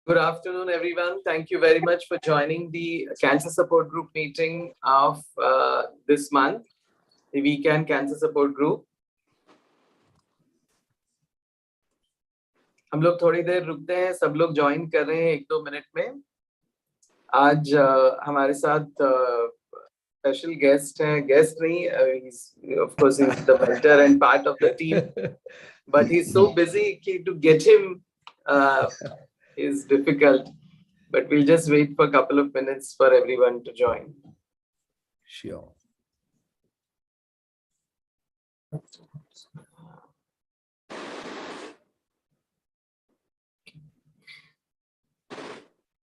Good afternoon, everyone. Thank you very much for joining the Cancer Support Group meeting of this month, the Weekend Cancer Support Group. हम लोग थोड़ी देर रुकते हैं, सब लोग join कर रहे हैं 1-2 मिनट में। आज हमारे साथ स्पेशल गेस्ट हैं, गेस्ट नहीं, of course he's the mentor and part of the team, but he's so busy to get him is difficult. But we'll just wait for a couple of minutes for everyone to join. Sure.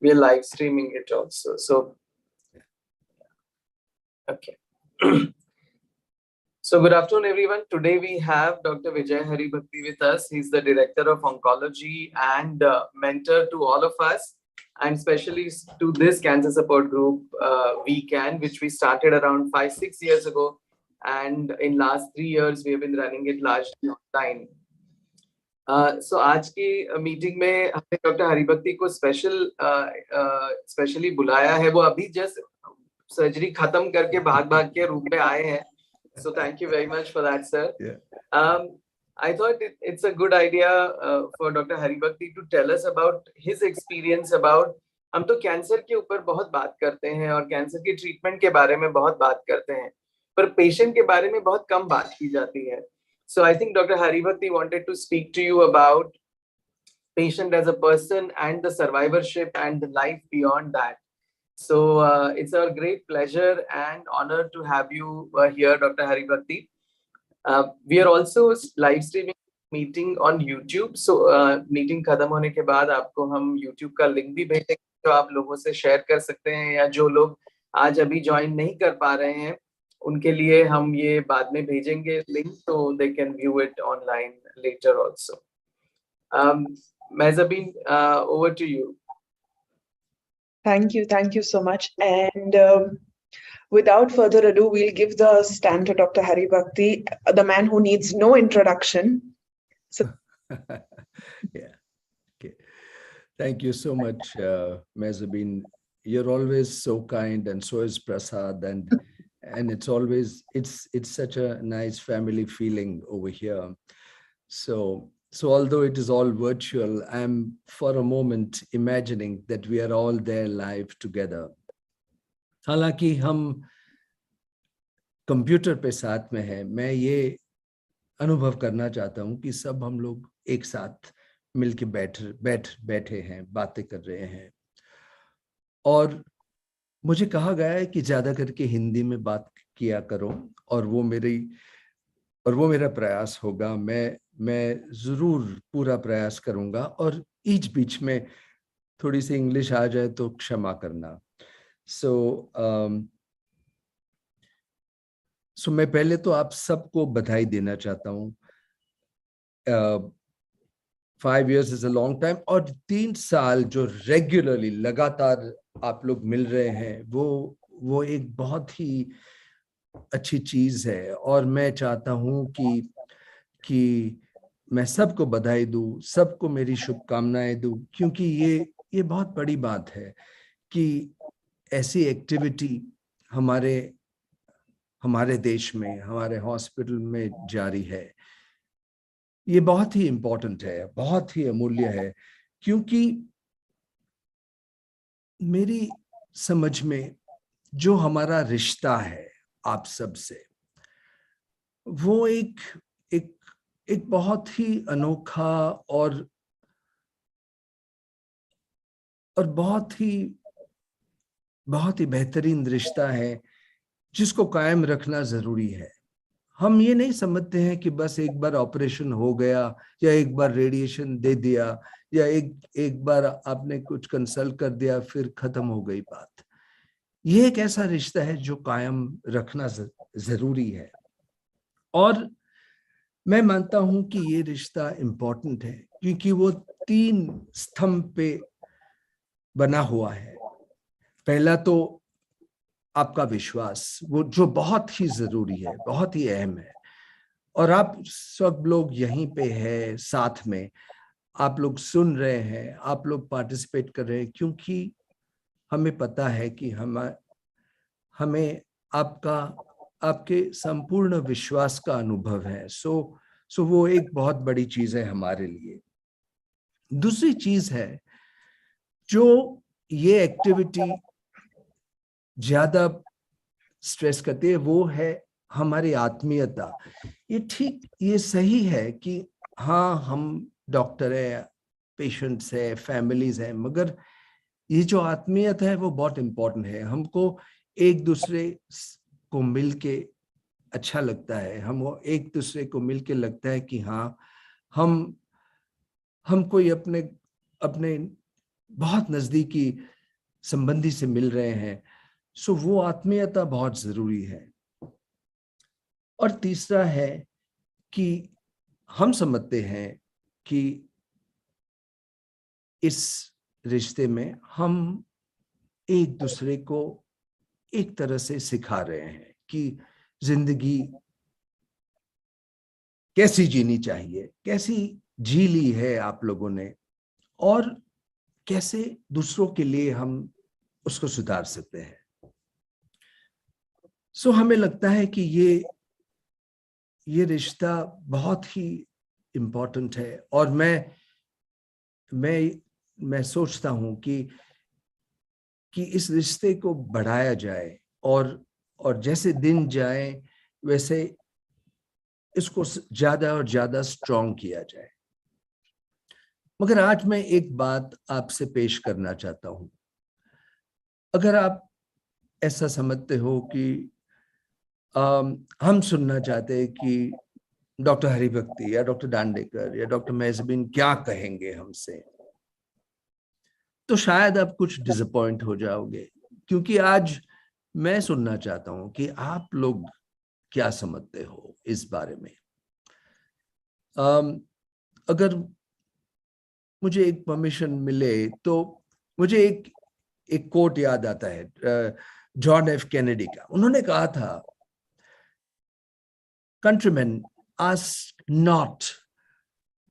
We are live streaming it also. So, okay. So, good afternoon, everyone. Today we have Dr. Vijay Haribhakti with us. He's the Director of Oncology and mentor to all of us, and especially to this Cancer Support Group weekend, which we started around 5-6 years ago. And in last 3 years, we have been running it largely online. So आज की meeting में हमने doctor Haribhakti को specially बुलाया है। वो अभी just surgery खत्म करके भाग के रूम में आए हैं। So thank you very much for that, sir. Yeah. I thought it's a good idea for Dr. Haribhakti to tell us about his experience about, हम तो कैंसर के ऊपर बहुत बात करते हैं और कैंसर की ट्रीटमेंट के बारे में बहुत बात करते हैं, पर पेशेंट के बारे में बहुत कम बात की जाती है. So I think Dr. Haribhakti wanted to speak to you about patient as a person and the survivorship and the life beyond that. So it's our great pleasure and honor to have you here, Dr. Haribhakti. We are also live streaming meeting on YouTube. So meeting खत्म होने के बाद आपको हम YouTube का link भी भेजेंगे, जो आप लोगों से शेयर कर सकते हैं, या जो लोग आज अभी ज्वाइन नहीं कर पा रहे हैं उनके लिए हम ये बाद में भेजेंगे link, so they can view it online later also. Mehzabeen, over to you. Thank you so much. And without further ado, we'll give the stand to Dr. Haribhakti, the man who needs no introduction. So Yeah. Okay. Thank you so much, Mehzabeen. You're always so kind, and so is Prasad, and it's such a nice family feeling over here. So although it is all virtual, I'm for a moment imagining that we are all there live together. हालांकि हम computer पे साथ में हैं, मैं ये अनुभव करना चाहता हूँ कि सब हम लोग एक साथ मिलके बैठे हैं, बातें कर रहे हैं. और मुझे कहा गया है कि ज्यादा करके हिंदी में बात किया करो, और वो मेरा प्रयास होगा. मैं जरूर पूरा प्रयास करूंगा, और बीच में थोड़ी सी इंग्लिश आ जाए तो क्षमा करना. So मैं पहले तो आप सबको बधाई देना चाहता हूँ. 5 years is a long time, और 3 साल जो रेगुलरली लगातार आप लोग मिल रहे हैं, वो एक बहुत ही अच्छी चीज है. और मैं चाहता हूँ कि मैं सबको बधाई दूं, सबको मेरी शुभकामनाएं दूं, क्योंकि ये बहुत बड़ी बात है कि ऐसी एक्टिविटी हमारे देश में, हमारे हॉस्पिटल में जारी है. ये बहुत ही इम्पोर्टेंट है, बहुत ही अमूल्य है, क्योंकि मेरी समझ में जो हमारा रिश्ता है आप सब से, वो एक बहुत ही अनोखा और और बहुत ही बेहतरीन रिश्ता है जिसको कायम रखना जरूरी है। हम ये नहीं समझते हैं कि बस एक बार ऑपरेशन हो गया या एक बार रेडिएशन दे दिया या एक बार आपने कुछ कंसल्ट कर दिया फिर खत्म हो गई बात। ये एक ऐसा रिश्ता है जो कायम रखना जरूरी है। और मैं मानता हूं कि ये रिश्ता इम्पोर्टेंट है क्योंकि वो 3 स्तंभ पे बना हुआ है। पहला तो आपका विश्वास, वो जो बहुत ही जरूरी है, बहुत ही अहम है। और आप सब लोग यहीं पे हैं साथ में, आप लोग सुन रहे हैं, आप लोग पार्टिसिपेट कर रहे हैं क्योंकि हमें पता है कि हमें आपके संपूर्ण विश्वास का अनुभव है। सो वो एक बहुत बड़ी चीज है हमारे लिए। दूसरी चीज है जो ये एक्टिविटी ज्यादा स्ट्रेस करती है, वो है हमारी आत्मीयता। ये सही है कि हाँ, हम डॉक्टर है, पेशेंट्स है, फैमिलीज है, मगर ये जो आत्मीयता है वो बहुत इंपॉर्टेंट है। हमको एक दूसरे को मिलके अच्छा लगता है, हमको एक दूसरे को मिलके लगता है कि हाँ, हम कोई अपने अपने बहुत नजदीकी संबंधी से मिल रहे हैं। सो वो आत्मीयता बहुत जरूरी है। और तीसरा है कि हम समझते हैं कि इस रिश्ते में हम एक दूसरे को एक तरह से सिखा रहे हैं कि जिंदगी कैसी जीनी चाहिए, कैसी जी ली है आप लोगों ने, और कैसे दूसरों के लिए हम उसको सुधार सकते हैं। सो हमें लगता है कि ये रिश्ता बहुत ही इम्पोर्टेंट है। और मैं सोचता हूं कि इस रिश्ते को बढ़ाया जाए और जैसे दिन जाए वैसे इसको ज्यादा और ज्यादा स्ट्रॉन्ग किया जाए। मगर आज मैं एक बात आपसे पेश करना चाहता हूं। अगर आप ऐसा समझते हो कि हम सुनना चाहते हैं कि डॉक्टर हरिभक्ति या डॉक्टर दांडेकर या डॉक्टर मेजबिन क्या कहेंगे हमसे, तो शायद आप कुछ डिसअपॉइंट हो जाओगे, क्योंकि आज मैं सुनना चाहता हूं कि आप लोग क्या समझते हो इस बारे में। अगर मुझे एक परमिशन मिले तो मुझे एक कोट याद आता है जॉन एफ कैनेडी का। उन्होंने कहा था, countrymen, ask not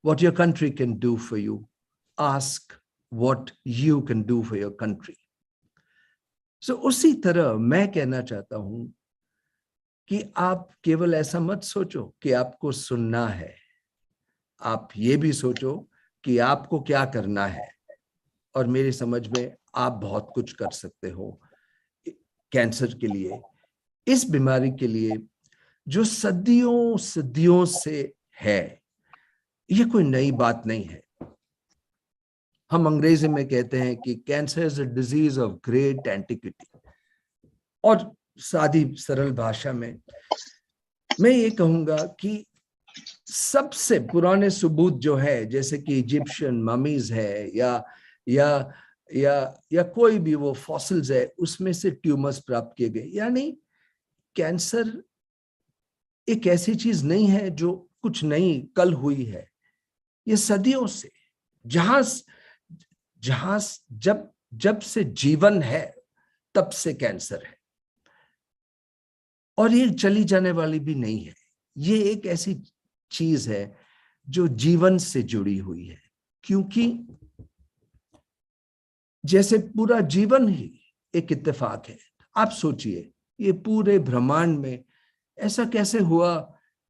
what your country can do for you, ask what you can do for your country. So उसी तरह मैं कहना चाहता हूं कि आप केवल ऐसा मत सोचो कि आपको सुनना है, आप ये भी सोचो कि आपको क्या करना है। और मेरी समझ में आप बहुत कुछ कर सकते हो कैंसर के लिए, इस बीमारी के लिए जो सदियों सदियों से है। ये कोई नई बात नहीं है। हम अंग्रेजी में कहते हैं कि cancer is a disease of great antiquity. और सादी सरल भाषा में मैं ये कहूंगा कि सबसे पुराने सबूत जो है, जैसे कि इजिप्शियन ममीज है या या कोई भी वो फॉसिल्स है, उसमें से ट्यूमर्स प्राप्त किए गए। यानी कैंसर एक ऐसी चीज नहीं है जो कुछ नहीं कल हुई है। ये सदियों से, जहां जहां जब से जीवन है तब से कैंसर है, और ये चली जाने वाली भी नहीं है। ये एक ऐसी चीज है जो जीवन से जुड़ी हुई है, क्योंकि जैसे पूरा जीवन ही एक इत्तेफाक है। आप सोचिए, ये पूरे ब्रह्मांड में ऐसा कैसे हुआ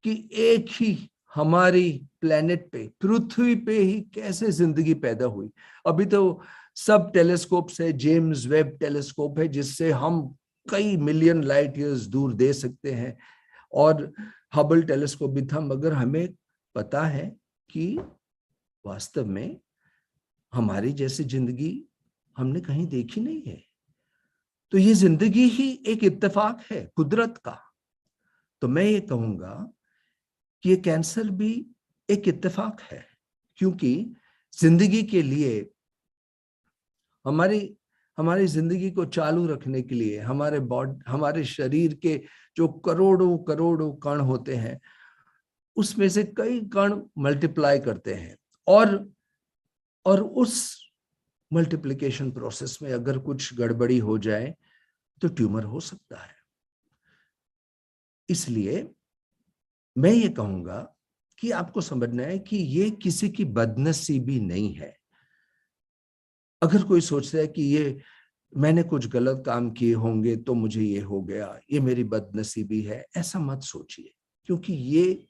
कि एक ही हमारी प्लेनेट पे, पृथ्वी पे ही कैसे जिंदगी पैदा हुई। अभी तो सब टेलीस्कोप है, जेम्स वेब टेलीस्कोप है, जिससे हम कई मिलियन लाइट ईयर्स दूर दे सकते हैं, और हबल टेलीस्कोप भी था। मगर हमें पता है कि वास्तव में हमारी जैसी जिंदगी हमने कहीं देखी नहीं है। तो ये जिंदगी ही एक इत्तेफाक है कुदरत का। तो मैं ये कहूंगा कि ये कैंसर भी एक इत्तेफाक है, क्योंकि जिंदगी के लिए हमारी हमारी जिंदगी को चालू रखने के लिए हमारे शरीर के जो करोड़ों करोड़ों कण होते हैं, उसमें से कई कण मल्टीप्लाई करते हैं, और उस मल्टीप्लिकेशन प्रोसेस में अगर कुछ गड़बड़ी हो जाए तो ट्यूमर हो सकता है। इसलिए मैं ये कहूंगा कि आपको समझना है कि ये किसी की बदनसीबी नहीं है। अगर कोई सोचता है कि ये मैंने कुछ गलत काम किए होंगे तो मुझे ये हो गया, ये मेरी बदनसीबी है, ऐसा मत सोचिए, क्योंकि ये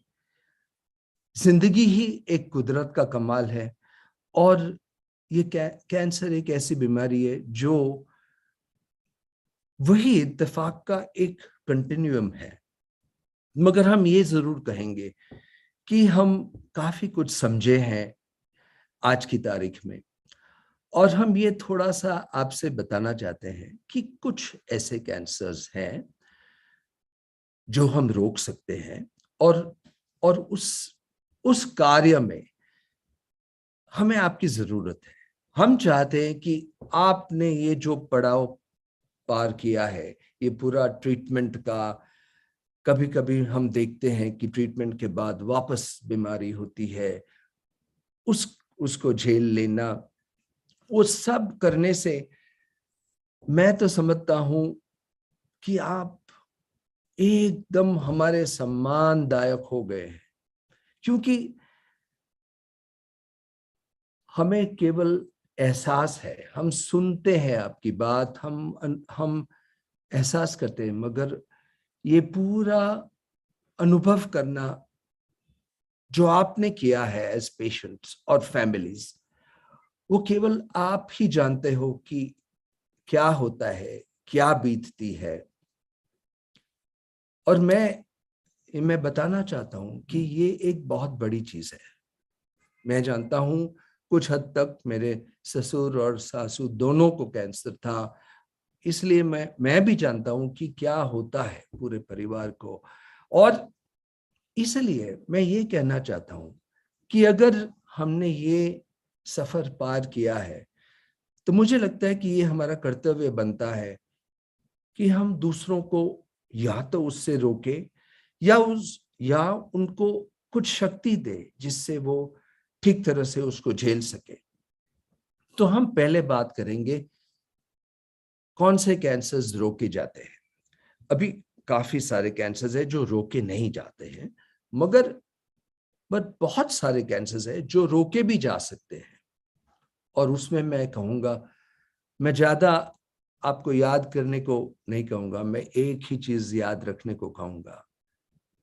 जिंदगी ही एक कुदरत का कमाल है। और ये कैंसर एक ऐसी बीमारी है जो वही इत्तेफाक का एक कंटिन्यूम है। मगर हम ये जरूर कहेंगे कि हम काफी कुछ समझे हैं आज की तारीख में, और हम ये थोड़ा सा आपसे बताना चाहते हैं कि कुछ ऐसे कैंसर्स हैं जो हम रोक सकते हैं, और उस कार्य में हमें आपकी जरूरत है। हम चाहते हैं कि आपने ये जो पड़ाव पार किया है, ये पूरा ट्रीटमेंट का, कभी कभी हम देखते हैं कि ट्रीटमेंट के बाद वापस बीमारी होती है, उसको झेल लेना, वो सब करने से मैं तो समझता हूं कि आप एकदम हमारे सम्मानदायक हो गए हैं। क्योंकि हमें केवल एहसास है, हम सुनते हैं आपकी बात, हम एहसास करते हैं, मगर ये पूरा अनुभव करना जो आपने किया है एज पेशेंट्स और फैमिलीज, वो केवल आप ही जानते हो कि क्या होता है, क्या बीतती है। और मैं बताना चाहता हूं कि ये एक बहुत बड़ी चीज है। मैं जानता हूं कुछ हद तक मेरे ससुर और सासू दोनों को कैंसर था, इसलिए मैं भी जानता हूं कि क्या होता है पूरे परिवार को। और इसलिए मैं ये कहना चाहता हूं कि अगर हमने ये सफर पार किया है तो मुझे लगता है कि ये हमारा कर्तव्य बनता है कि हम दूसरों को या तो उससे रोके या उनको कुछ शक्ति दे जिससे वो ठीक तरह से उसको झेल सके। तो हम पहले बात करेंगे कौन से कैंसर्स रोके जाते हैं। अभी काफी सारे कैंसर्स है जो रोके नहीं जाते हैं, मगर बहुत सारे कैंसर्स है जो रोके भी जा सकते हैं। और उसमें मैं कहूंगा, मैं ज्यादा आपको याद करने को नहीं कहूंगा, मैं एक ही चीज याद रखने को कहूंगा,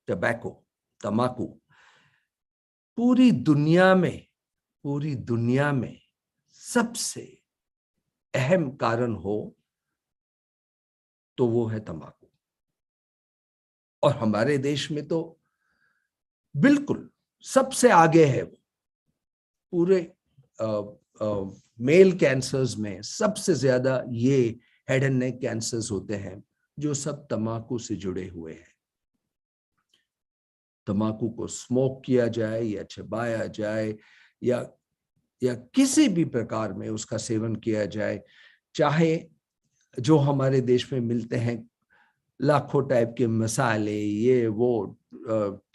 टबैको, तंबाकू। पूरी दुनिया में सबसे अहम कारण हो तो वो है तंबाकू। और हमारे देश में तो बिल्कुल सबसे आगे है वो। पूरे मेल कैंसर्स में सबसे ज्यादा ये हेड एंड नेक कैंसर्स होते हैं जो सब तंबाकू से जुड़े हुए हैं। तंबाकू को स्मोक किया जाए या चबाया जाए या किसी भी प्रकार में उसका सेवन किया जाए, चाहे जो हमारे देश में मिलते हैं लाखों टाइप के मसाले, ये वो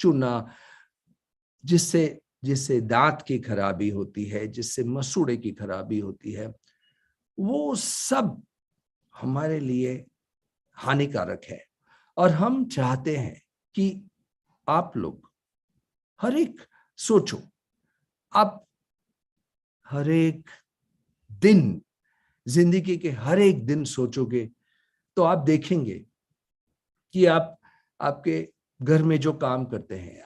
चूना, जिससे जिससे दांत की खराबी होती है, जिससे मसूड़े की खराबी होती है, वो सब हमारे लिए हानिकारक है। और हम चाहते हैं कि आप लोग हर एक सोचो, आप हर एक दिन, जिंदगी के हर एक दिन सोचोगे तो आप देखेंगे कि आपके घर में जो काम करते हैं,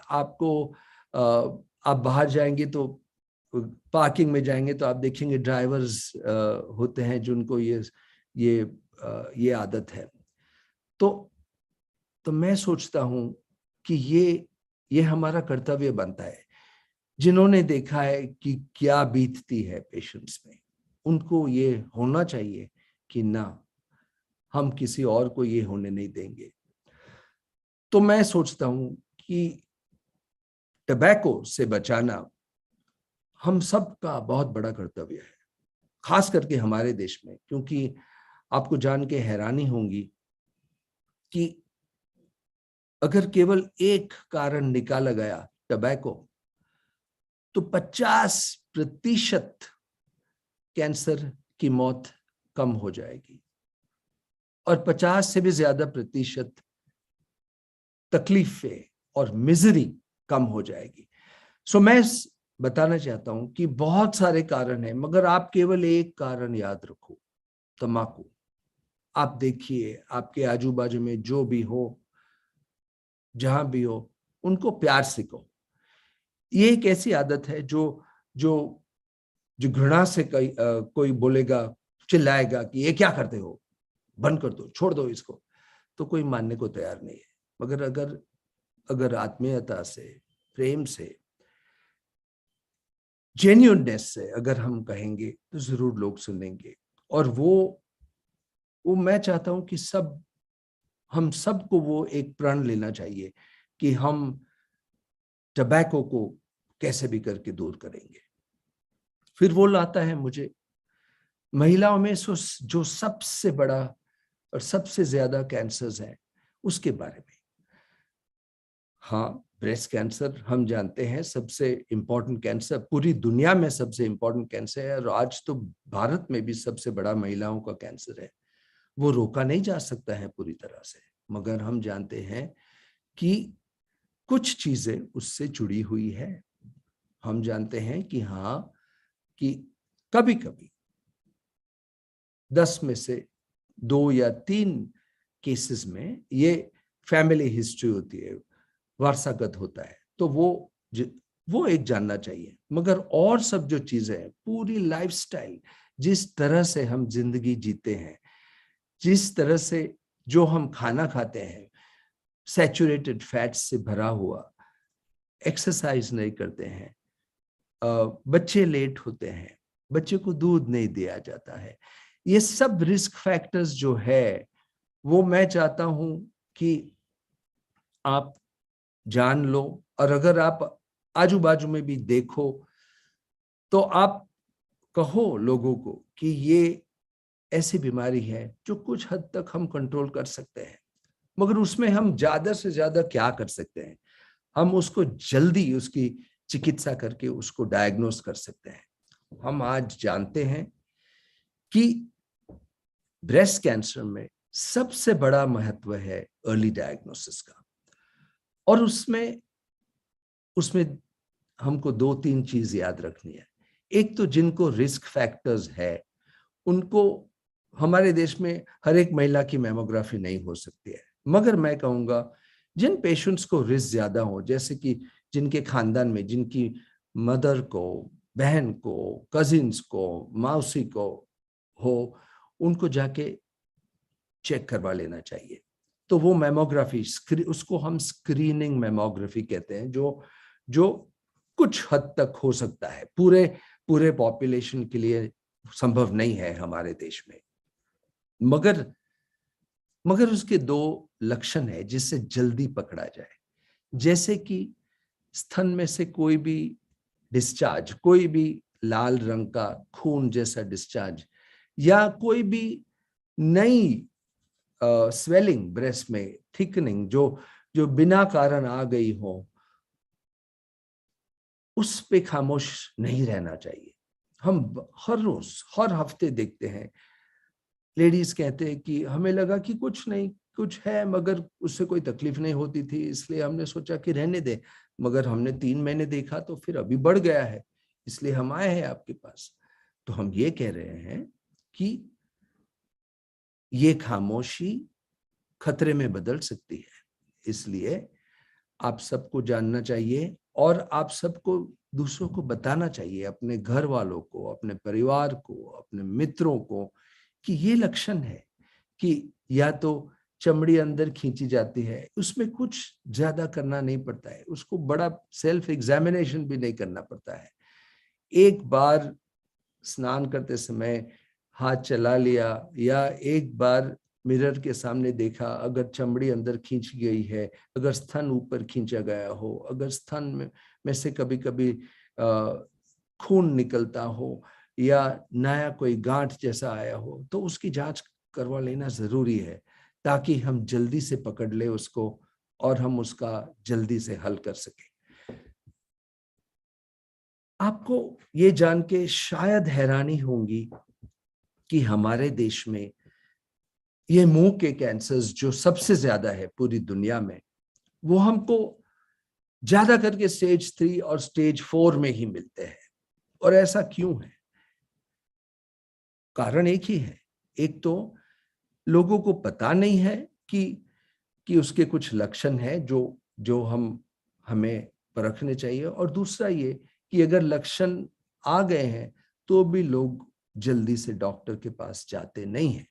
आप बाहर जाएंगे तो पार्किंग में जाएंगे तो आप देखेंगे ड्राइवर्स होते हैं जिनको ये आदत है। तो मैं सोचता हूं कि ये हमारा कर्तव्य बनता है, जिन्होंने देखा है कि क्या बीतती है पेशेंट्स में, उनको ये होना चाहिए कि ना, हम किसी और को ये होने नहीं देंगे। तो मैं सोचता हूं कि टबैको से बचाना हम सबका बहुत बड़ा कर्तव्य है, खास करके हमारे देश में, क्योंकि आपको जान के हैरानी होगी कि अगर केवल एक कारण निकाला गया टबैको, तो 50% कैंसर की मौत कम हो जाएगी और 50 से भी ज्यादा प्रतिशत तकलीफें और मिजरी कम हो जाएगी। सो मैं बताना चाहता हूं कि बहुत सारे कारण हैं, मगर आप केवल एक कारण याद रखो, तंबाकू। आप देखिए आपके आजू बाजू में जो भी हो, जहां भी हो, उनको प्यार से कहो। ये एक ऐसी आदत है जो जो जो घृणा से कोई बोलेगा, चिल्लाएगा कि ये क्या करते हो, बंद कर दो, छोड़ दो इसको, तो कोई मानने को तैयार नहीं है। मगर अगर अगर आत्मीयता से, प्रेम से, जेन्युइननेस से अगर हम कहेंगे तो जरूर लोग सुनेंगे। और वो मैं चाहता हूं कि हम सबको वो एक प्रण लेना चाहिए कि हम टबैको को कैसे भी करके दूर करेंगे। फिर वो लाता है मुझे महिलाओं में जो सबसे बड़ा और सबसे ज्यादा कैंसर्स हैं उसके बारे में। हाँ, ब्रेस्ट कैंसर हम जानते हैं सबसे इंपॉर्टेंट कैंसर, पूरी दुनिया में सबसे इंपॉर्टेंट कैंसर है, और आज तो भारत में भी सबसे बड़ा महिलाओं का कैंसर है। वो रोका नहीं जा सकता है पूरी तरह से, मगर हम जानते हैं कि कुछ चीजें उससे जुड़ी हुई है। हम जानते हैं कि हाँ, कि कभी कभी 10 में से 2 या 3 केसेस में ये फैमिली हिस्ट्री होती है, वारसागत होता है, तो वो एक जानना चाहिए। मगर और सब जो चीजें हैं, पूरी लाइफस्टाइल, जिस तरह से हम जिंदगी जीते हैं, जिस तरह से जो हम खाना खाते हैं, सैचुरेटेड फैट्स से भरा हुआ, एक्सरसाइज नहीं करते हैं, बच्चे लेट होते हैं, बच्चे को दूध नहीं दिया जाता है, ये सब रिस्क फैक्टर्स जो है, वो मैं चाहता हूं कि आप जान लो। और अगर आप आजू बाजू में भी देखो तो आप कहो लोगों को कि ये ऐसी बीमारी है जो कुछ हद तक हम कंट्रोल कर सकते हैं। मगर उसमें हम ज्यादा से ज्यादा क्या कर सकते हैं, हम उसको जल्दी उसकी चिकित्सा करके उसको डायग्नोस कर सकते हैं। हम आज जानते हैं कि ब्रेस्ट कैंसर में सबसे बड़ा महत्व है अर्ली डायग्नोसिस का। और उसमें हमको 2-3 चीज याद रखनी है। एक तो जिनको रिस्क फैक्टर्स है, उनको, हमारे देश में हर एक महिला की मैमोग्राफी नहीं हो सकती है, मगर मैं कहूंगा जिन पेशेंट्स को रिस्क ज्यादा हो, जैसे कि जिनके खानदान में, जिनकी मदर को, बहन को, कजिन्स को, मौसी को हो, उनको जाके चेक करवा लेना चाहिए। तो वो मैमोग्राफी, उसको हम स्क्रीनिंग मैमोग्राफी कहते हैं, जो कुछ हद तक हो सकता है, पूरे पॉपुलेशन के लिए संभव नहीं है हमारे देश में। मगर उसके 2 लक्षण है जिससे जल्दी पकड़ा जाए। जैसे कि स्तन में से कोई भी डिस्चार्ज, कोई भी लाल रंग का खून जैसा डिस्चार्ज, या कोई भी नई स्वेलिंग ब्रेस्ट में, थिकनिंग जो बिना कारण आ गई हो, उस पे खामोश नहीं रहना चाहिए। हम हर रोज, हर हफ्ते देखते हैं, लेडीज कहते हैं कि हमें लगा कि कुछ नहीं, कुछ है, मगर उससे कोई तकलीफ नहीं होती थी, इसलिए हमने सोचा कि रहने दे, मगर हमने 3 महीने देखा तो फिर अभी बढ़ गया है, इसलिए हम आए हैं आपके पास। तो हम ये कह रहे हैं कि ये खामोशी खतरे में बदल सकती है, इसलिए आप सबको जानना चाहिए और आप सबको दूसरों को बताना चाहिए, अपने घर वालों को, अपने परिवार को, अपने मित्रों को, कि ये लक्षण है कि या तो चमड़ी अंदर खींची जाती है, उसमें कुछ ज्यादा करना नहीं पड़ता है, उसको बड़ा सेल्फ एग्जामिनेशन भी नहीं करना पड़ता है। एक बार स्नान करते समय हाथ चला लिया या एक बार मिरर के सामने देखा, अगर चमड़ी अंदर खींच गई है, अगर स्तन ऊपर खींचा गया हो, अगर स्तन में से कभी कभी खून निकलता हो या नया कोई गांठ जैसा आया हो, तो उसकी जांच करवा लेना जरूरी है, ताकि हम जल्दी से पकड़ ले उसको और हम उसका जल्दी से हल कर सके। आपको ये जान के शायद हैरानी होगी कि हमारे देश में ये मुंह के कैंसर्स जो सबसे ज्यादा है पूरी दुनिया में, वो हमको ज्यादा करके स्टेज 3 और स्टेज 4 में ही मिलते हैं। और ऐसा क्यों है? कारण एक ही है। एक तो लोगों को पता नहीं है कि उसके कुछ लक्षण हैं जो जो हमें परखने चाहिए, और दूसरा ये कि अगर लक्षण आ गए हैं तो भी लोग जल्दी से डॉक्टर के पास जाते नहीं हैं।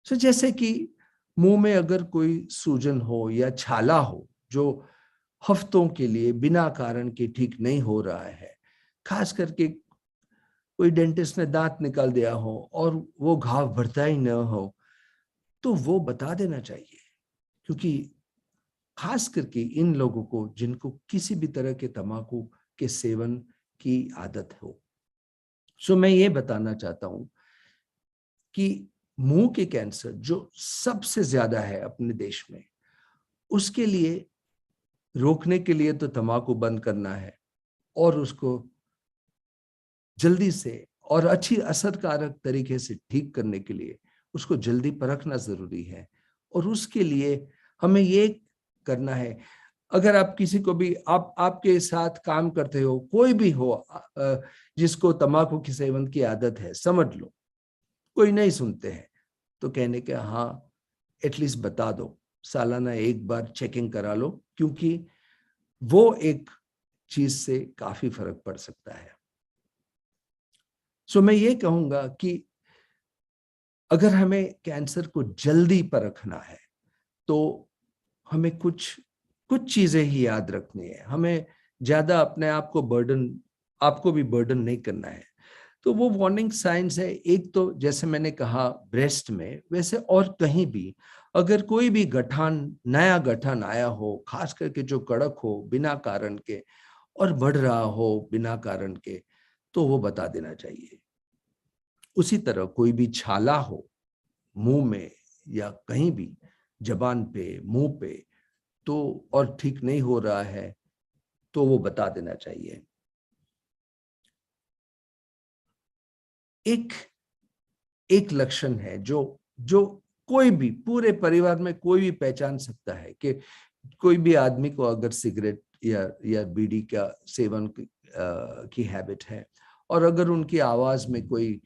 तो जैसे कि मुंह में अगर कोई सूजन हो या छाला हो जो हफ्तों के लिए बिना कारण के ठीक नहीं हो रहा है, खास करके कोई डेंटिस्ट ने दांत निकाल दिया हो और वो घाव भरता ही न हो, तो वो बता देना चाहिए। क्योंकि खास करके इन लोगों को जिनको किसी भी तरह के तंबाकू के सेवन की आदत हो। सो मैं ये बताना चाहता हूं कि मुंह के कैंसर जो सबसे ज्यादा है अपने देश में, उसके लिए रोकने के लिए तो तंबाकू बंद करना है और उसको जल्दी से और अच्छी असरकारक तरीके से ठीक करने के लिए उसको जल्दी परखना जरूरी है। और उसके लिए हमें ये करना है, अगर आप किसी को भी आपके साथ काम करते हो, कोई भी हो जिसको तंबाकू की सेवन की आदत है, समझ लो कोई नहीं सुनते हैं, तो कहने के हाँ एटलीस्ट बता दो, सालाना एक बार चेकिंग करा लो, क्योंकि वो एक चीज से काफी फर्क पड़ सकता है। सो मैं ये कहूंगा कि अगर हमें कैंसर को जल्दी परखना है तो हमें कुछ कुछ चीजें ही याद रखनी है। हमें ज्यादा अपने आप को आपको भी बर्डन नहीं करना है। तो वो वार्निंग साइंस है, एक तो जैसे मैंने कहा ब्रेस्ट में, वैसे और कहीं भी अगर कोई भी नया गठन आया हो, खास करके जो कड़क हो बिना कारण के और बढ़ रहा हो बिना कारण के, तो वो बता देना चाहिए। उसी तरह कोई भी छाला हो मुंह में या कहीं भी, जबान पे, मुंह पे, तो और ठीक नहीं हो रहा है, तो वो बता देना चाहिए। एक एक लक्षण है जो जो कोई भी पूरे परिवार में कोई भी पहचान सकता है कि कोई भी आदमी को अगर सिगरेट या बीड़ी का सेवन की हैबिट है, और अगर उनकी आवाज में कोई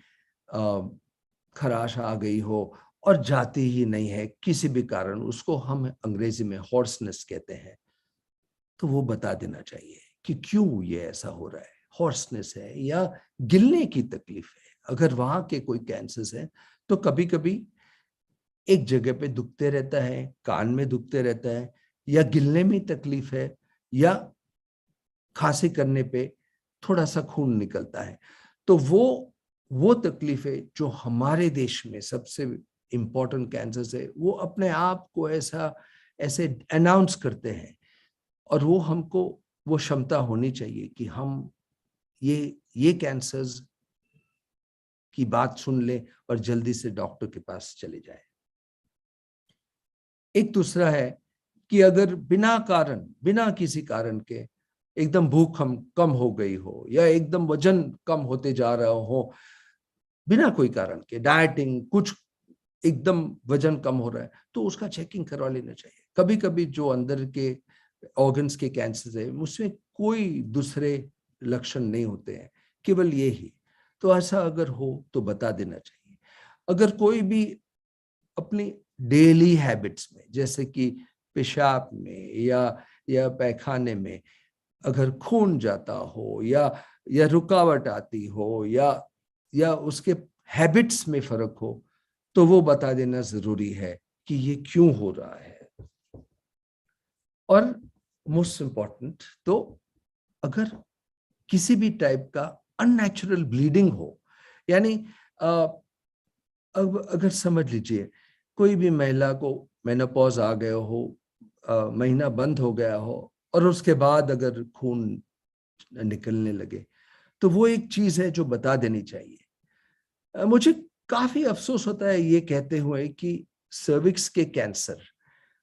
खराश आ गई हो और जाती ही नहीं है किसी भी कारण, उसको हम अंग्रेजी में हॉर्सनेस कहते हैं, तो वो बता देना चाहिए कि क्यों ये ऐसा हो रहा है। हॉर्सनेस है या गिलने की तकलीफ है, अगर वहां के कोई कैंसर है तो कभी कभी एक जगह पे दुखते रहता है, कान में दुखते रहता है, या गिलने में तकलीफ है, या खांसी करने पे थोड़ा सा खून निकलता है, तो वो तकलीफें जो हमारे देश में सबसे इंपॉर्टेंट कैंसर है, वो अपने आप को ऐसे अनाउंस करते हैं। और वो क्षमता होनी चाहिए कि हम ये कैंसर्स की बात सुन ले और जल्दी से डॉक्टर के पास चले जाए। एक दूसरा है कि अगर बिना किसी कारण के एकदम भूख कम हो गई हो या एकदम वजन कम होते जा रहा हो, बिना कोई कारण के डाइटिंग कुछ एकदम वजन कम हो रहा है, तो उसका चेकिंग करवा लेना चाहिए। कभी कभी जो अंदर के ऑर्गन्स के कैंसर है उसमें कोई दूसरे लक्षण नहीं होते हैं, केवल ये ही, तो ऐसा अगर हो तो बता देना चाहिए। अगर कोई भी अपनी डेली हैबिट्स में, जैसे कि पेशाब में या पैखाने में अगर खून जाता हो या रुकावट आती हो या उसके हैबिट्स में फर्क हो, तो वो बता देना जरूरी है कि ये क्यों हो रहा है। और मोस्ट इम्पॉर्टेंट, तो अगर किसी भी टाइप का अननेचुरल ब्लीडिंग हो, यानी अब अगर समझ लीजिए कोई भी महिला को मेनोपॉज आ गया हो, महीना बंद हो गया हो और उसके बाद अगर खून निकलने लगे, तो वो एक चीज है जो बता देनी चाहिए। मुझे काफी अफसोस होता है ये कहते हुए कि सर्विक्स के कैंसर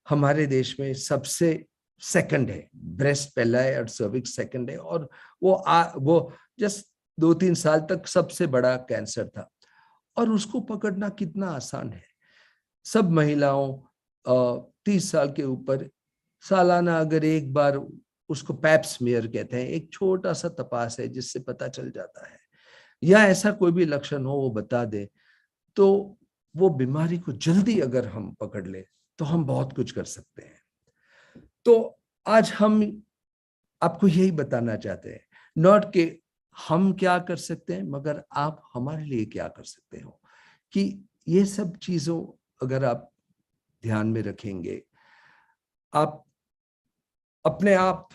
हमारे देश में सबसे सेकंड है, ब्रेस्ट पहला है और सर्विक्स सेकंड है, और वो जस्ट 2-3 साल तक सबसे बड़ा कैंसर था, और उसको पकड़ना कितना आसान है। सब महिलाओं 30 साल के ऊपर सालाना अगर एक बार, उसको पैप स्मीयर कहते हैं, एक छोटा सा तपास है जिससे पता चल जाता है, या ऐसा कोई भी लक्षण हो वो बता दे, तो वो बीमारी को जल्दी अगर हम पकड़ ले तो हम बहुत कुछ कर सकते हैं। तो आज हम आपको यही बताना चाहते हैं, नॉट कि हम क्या कर सकते हैं, मगर आप हमारे लिए क्या कर सकते हो, कि ये सब चीजों अगर आप ध्यान में रखेंगे, आप अपने आप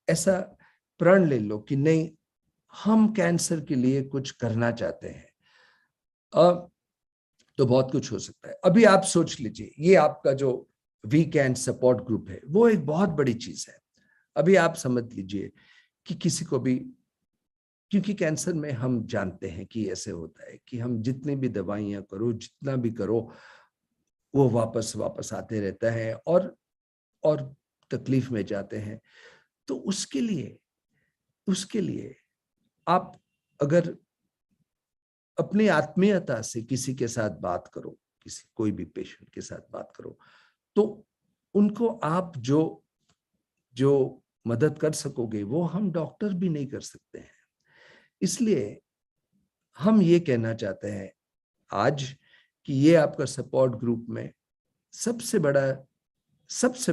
ऐसा प्रण ले लो कि नहीं, हम कैंसर के लिए कुछ करना चाहते हैं, तो बहुत कुछ हो सकता है। अभी आप सोच लीजिए, ये आपका जो वीकेंड सपोर्ट ग्रुप है वो एक बहुत बड़ी चीज है। अभी आप समझ लीजिए कि किसी को भी, क्योंकि कैंसर में हम जानते हैं कि ऐसे होता है कि हम जितनी भी दवाइयां करो, जितना भी करो, वो वापस वापस आते रहता है और तकलीफ में जाते हैं। तो उसके लिए आप अगर अपनी आत्मीयता से किसी के साथ बात करो, कोई भी पेशेंट के साथ बात करो, तो उनको आप जो जो मदद कर सकोगे वो हम डॉक्टर भी नहीं कर सकते हैं। इसलिए हम ये कहना चाहते हैं आज कि ये आपका सपोर्ट ग्रुप में सबसे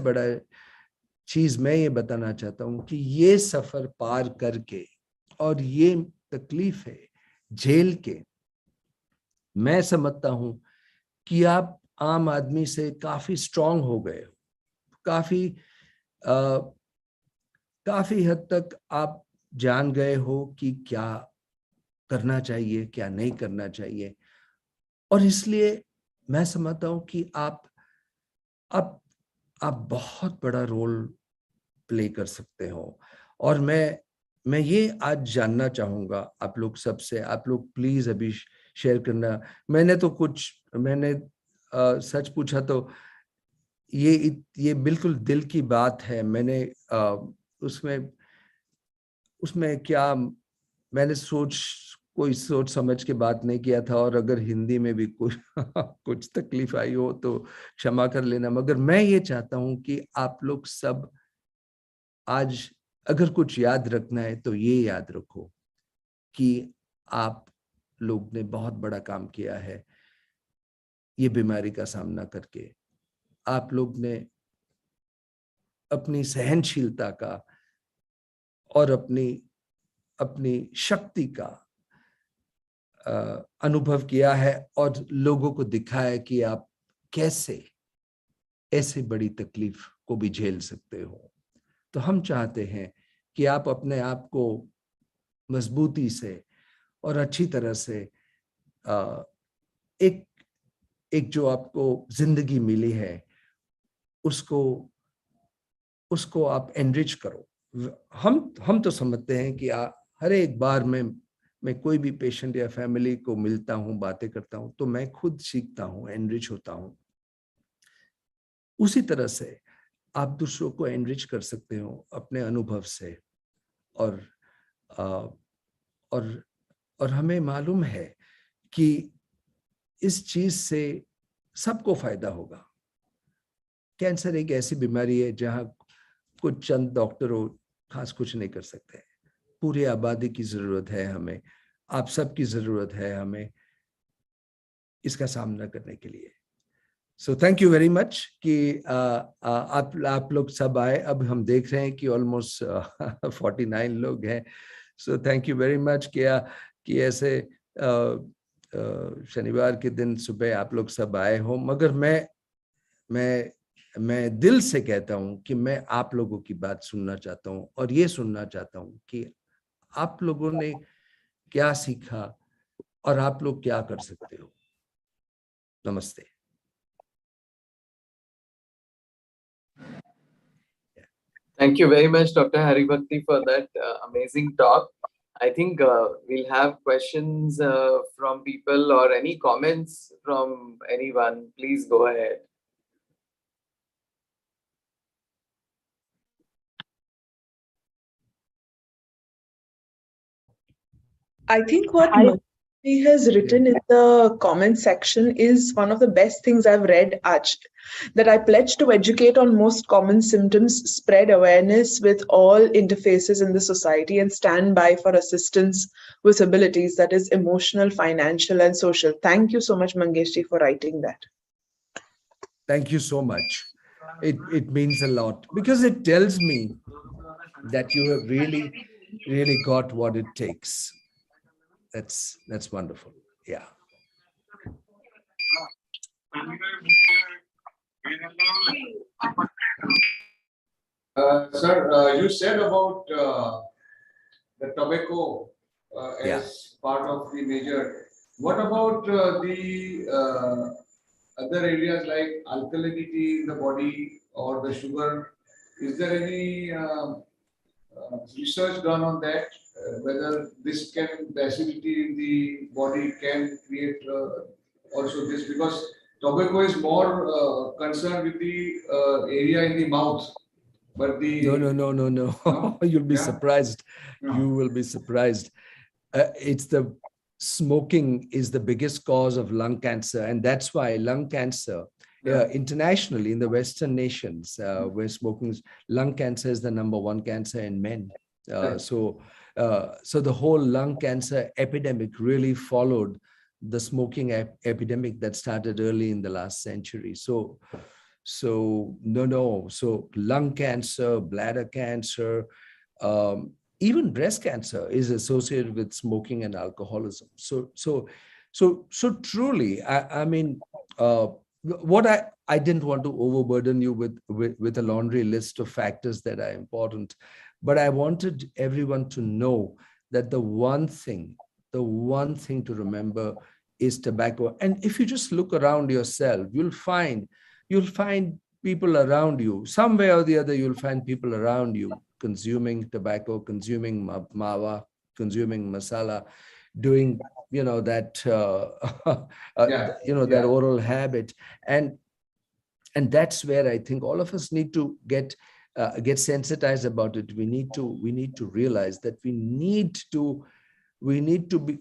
बड़ा चीज मैं ये बताना चाहता हूं कि ये सफर पार करके और ये तकलीफ है झेल के, मैं समझता हूं कि आप आम आदमी से काफी स्ट्रांग हो गए हो, काफी आ, काफी हद तक आप जान गए हो कि क्या करना चाहिए, क्या नहीं करना चाहिए, और इसलिए मैं समझता हूं कि आप आप बहुत बड़ा रोल प्ले कर सकते हो। और मैं ये आज जानना चाहूंगा आप लोग सबसे, आप लोग प्लीज अभी शेयर करना। मैंने सच पूछा तो ये बिल्कुल दिल की बात है। मैंने उसमें उसमें क्या, मैंने कोई सोच समझ के बात नहीं किया था, और अगर हिंदी में भी कुछ कुछ तकलीफ आई हो तो क्षमा कर लेना, मगर मैं ये चाहता हूं कि आप लोग सब आज अगर कुछ याद रखना है तो ये याद रखो कि आप लोग ने बहुत बड़ा काम किया है ये बीमारी का सामना करके। आप लोग ने अपनी सहनशीलता का और अपनी अपनी शक्ति का अनुभव किया है, और लोगों को दिखाया कि आप कैसे ऐसे बड़ी तकलीफ को भी झेल सकते हो। तो हम चाहते हैं कि आप अपने आप को मजबूती से और अच्छी तरह से एक एक जो आपको जिंदगी मिली है उसको उसको आप एनरिच करो। हम तो समझते हैं कि हर एक बार मैं कोई भी पेशेंट या फैमिली को मिलता हूँ, बातें करता हूँ, तो मैं खुद सीखता हूँ, एनरिच होता हूँ। उसी तरह से आप दूसरों को एनरिच कर सकते हो अपने अनुभव से, और आ, और और हमें मालूम है कि इस चीज से सबको फायदा होगा। कैंसर एक ऐसी बीमारी है जहां कुछ चंद डॉक्टरों खास कुछ नहीं कर सकते। पूरी आबादी की जरूरत है हमें, आप सबकी जरूरत है हमें इसका सामना करने के लिए। So thank you very much कि आप लोग सब आए। अब हम देख रहे हैं कि ऑलमोस्ट 49 लोग हैं। So thank you very much कि ऐसे शनिवार के दिन सुबह आप लोग सब आए हो। मगर मैं दिल से कहता हूं कि मैं आप लोगों की बात सुनना चाहता हूं, और ये सुनना चाहता हूं कि आप लोगों ने क्या सीखा और आप लोग क्या कर सकते हो? नमस्ते. Thank you very much, Dr. Haribhakti, for that amazing talk. I think we'll have questions from people or any comments from anyone. Please go ahead. I think what Hi. he has written in the comment section is one of the best things I've read, Aj. That I pledge to educate on most common symptoms, spread awareness with all interfaces in the society, and stand by for assistance with abilities, that is emotional, financial, and social. Thank you so much, Mangeshji, for writing that. Thank you so much. It means a lot because it tells me that you have really got what it takes. That's wonderful. Yeah. Sir, you said about the tobacco as part of the major. What about the other areas like alkalinity in the body or the sugar? Is there any research done on that? Whether this can, the acidity in the body can create also this, because tobacco is more concerned with the area in the mouth. But the no. You'll be surprised. No. You will be surprised. It's the smoking is the biggest cause of lung cancer, and that's why lung cancer internationally in the Western nations, where smoking, lung cancer is the #1 cancer in men. So the whole lung cancer epidemic really followed the smoking epidemic that started early in the last century. So lung cancer, bladder cancer, even breast cancer is associated with smoking and alcoholism. So truly, I mean, what I didn't want to overburden you with a laundry list of factors that are important, but I wanted everyone to know that the one thing to remember is tobacco. And if you just look around yourself, you'll find people around you, some way or the other, you'll find people around you consuming tobacco, consuming mawa, consuming masala, doing, that, that oral habit. And that's where I think all of us need to get sensitized about it. We need to realize that we need to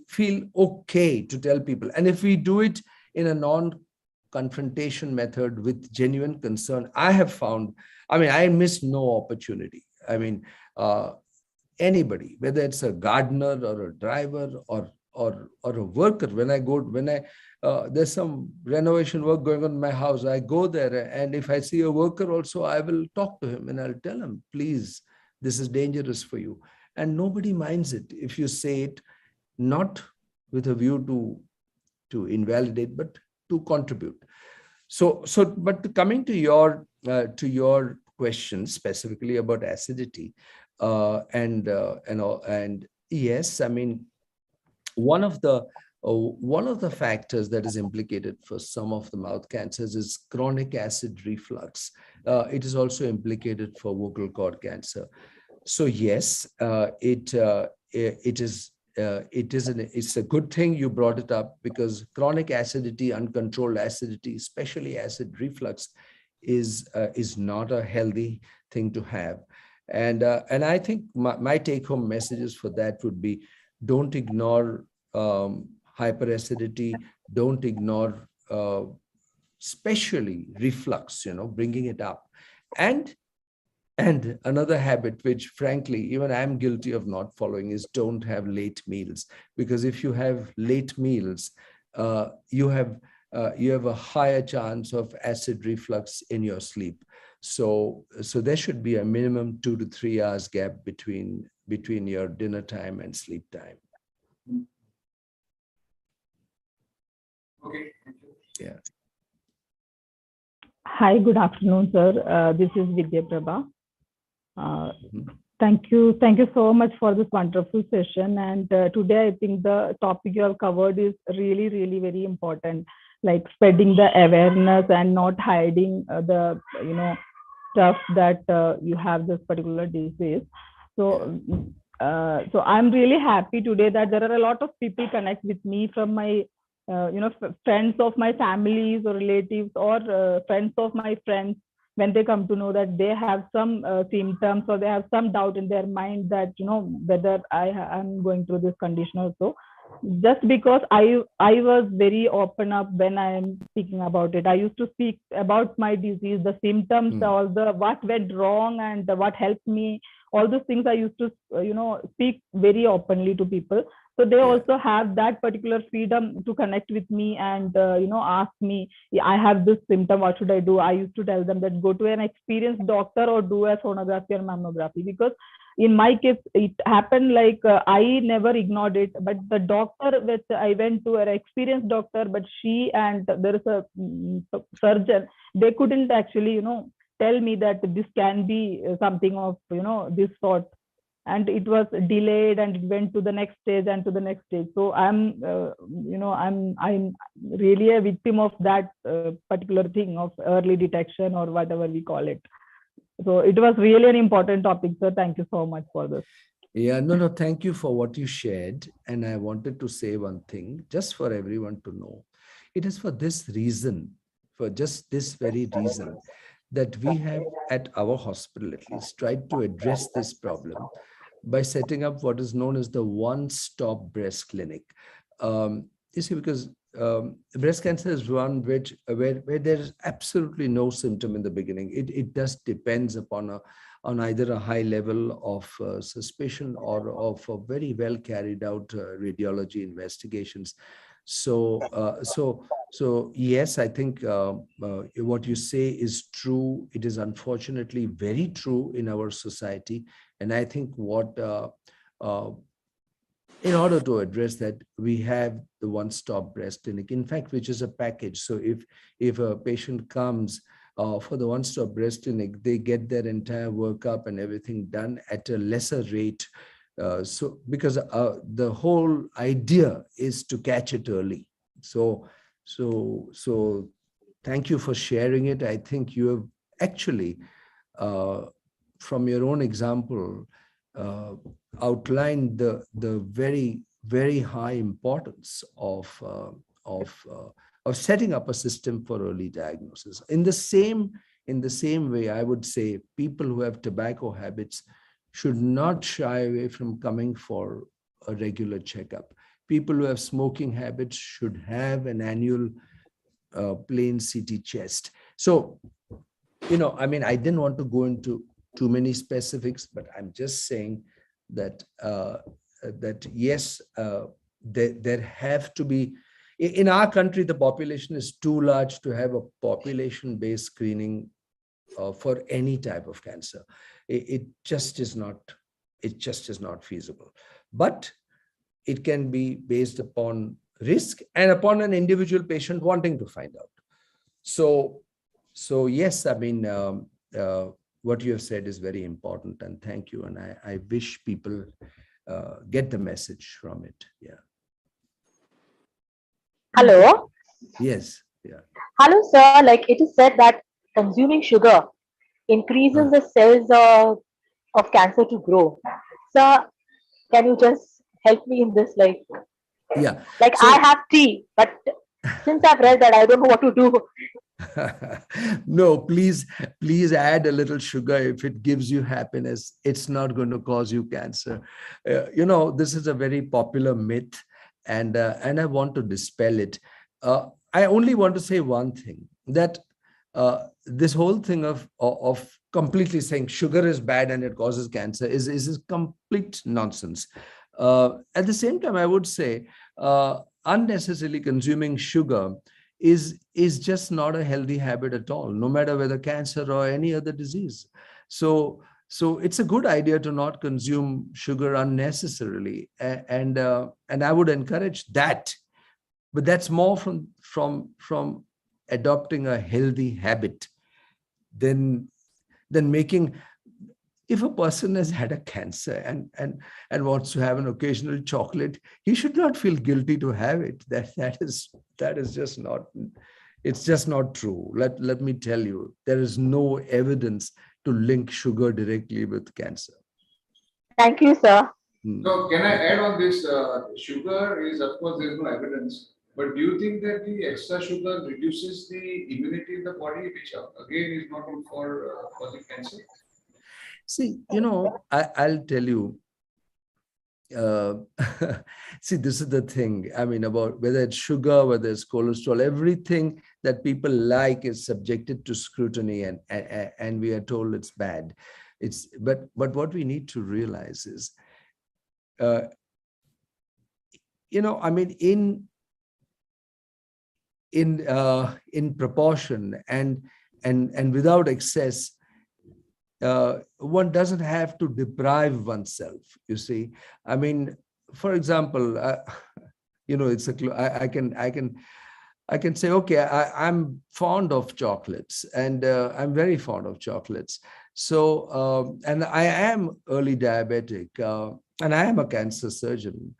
feel okay to tell people. And if we do it in a non-confrontation method with genuine concern, I have found, I miss no opportunity. Anybody, whether it's a gardener or a driver or a worker, when there's some renovation work going on in my house, I go there, and if I see a worker also, I will talk to him and I'll tell him, please, this is dangerous for you. And nobody minds it if you say it not with a view to invalidate, but to contribute. But coming to your question specifically about acidity, and yes, one of the factors that is implicated for some of the mouth cancers is chronic acid reflux. It is also implicated for vocal cord cancer. So yes, it's a good thing you brought it up, because chronic acidity, uncontrolled acidity, especially acid reflux, is not a healthy thing to have. And I think my take-home messages for that would be: don't ignore hyperacidity, don't ignore especially reflux, bringing it up. And another habit, which frankly, even I'm guilty of not following, is don't have late meals. Because if you have late meals, you have a higher chance of acid reflux in your sleep. So there should be a minimum 2 to 3 hours gap between your dinner time and sleep time. Okay. Yeah. Hi, good afternoon, sir. This is Vidya Prabha. Thank you so much for this wonderful session. And today, I think the topic you have covered is really, really very important, like spreading the awareness and not hiding the, stuff that you have this particular disease. So, so I'm really happy today that there are a lot of people connect with me from my, friends of my families or relatives or friends of my friends when they come to know that they have some symptoms or they have some doubt in their mind that whether I'm going through this condition or so. Just because I was very open up when I am speaking about it. I used to speak about my disease, the symptoms, all the what went wrong and what helped me. All those things I used to speak very openly to people. So they also have that particular freedom to connect with me and ask me, I have this symptom, what should I do? I used to tell them that go to an experienced doctor or do a sonography or mammography, because in my case it happened like I never ignored it, but the doctor which I went to, an experienced doctor, but she and there is a surgeon, they couldn't actually tell me that this can be something of this sort, and it was delayed and it went to the next stage and to the next stage. So I'm really a victim of that particular thing of early detection or whatever we call it. So it was really an important topic, sir. Thank you so much for this. Yeah, no, thank you for what you shared. And I wanted to say one thing just for everyone to know. It is for this reason, for just this very reason, that we have at our hospital at least tried to address this problem by setting up what is known as the one-stop breast clinic. You see, because breast cancer is one where there is absolutely no symptom in the beginning. It just depends upon either a high level of suspicion or of a very well carried out radiology investigations. So yes, I think what you say is true. It is unfortunately very true in our society. And I think in order to address that, we have the one-stop breast clinic, in fact, which is a package. So if a patient comes for the one-stop breast clinic, they get their entire workup and everything done at a lesser rate. So because the whole idea is to catch it early. So thank you for sharing it. I think you have actually, from your own example, outlined the very, very high importance of setting up a system for early diagnosis. In the same way, I would say people who have tobacco habits should not shy away from coming for a regular checkup. People who have smoking habits should have an annual plain CT chest. So, I mean, I didn't want to go into too many specifics, but I'm just saying that yes, there have to be. In our country, the population is too large to have a population-based screening for any type of cancer. It just is not feasible. But it can be based upon risk and upon an individual patient wanting to find out. So yes, I mean, what you have said is very important, and thank you. And I wish people get the message from it. Yeah. Hello. Yes. Yeah. Hello, sir. Like it is said that consuming sugar increases the cells of cancer to grow. Sir, can you just help me in this? Yeah. I have tea, but since I've read that, I don't know what to do. No, please add a little sugar. If it gives you happiness, it's not going to cause you cancer. This is a very popular myth, and I want to dispel it. I only want to say one thing, that this whole thing of completely saying sugar is bad and it causes cancer is complete nonsense. At the same time, I would say unnecessarily consuming sugar is just not a healthy habit at all, no matter whether cancer or any other disease. So it's a good idea to not consume sugar unnecessarily, and I would encourage that. But that's more from adopting a healthy habit than making. if a person has had a cancer and wants to have an occasional chocolate, he should not feel guilty to have it. That is just not, it's just not true. Let me tell you, there is no evidence to link sugar directly with cancer. Thank you, sir. So can I add on this? Sugar is, of course, there is no evidence. But do you think that the extra sugar reduces the immunity in the body, which again is not good for causing cancer? See, I'll tell you, uh, see, this is the thing. I mean, about whether it's sugar, whether it's cholesterol, everything that people like is subjected to scrutiny, and we are told it's bad. But what we need to realize is, I mean, in proportion and without excess, one doesn't have to deprive oneself. You see, I mean, for example, it's I can say, okay, I'm fond of chocolates, and I'm very fond of chocolates. So, and I am early diabetic, and I am a cancer surgeon,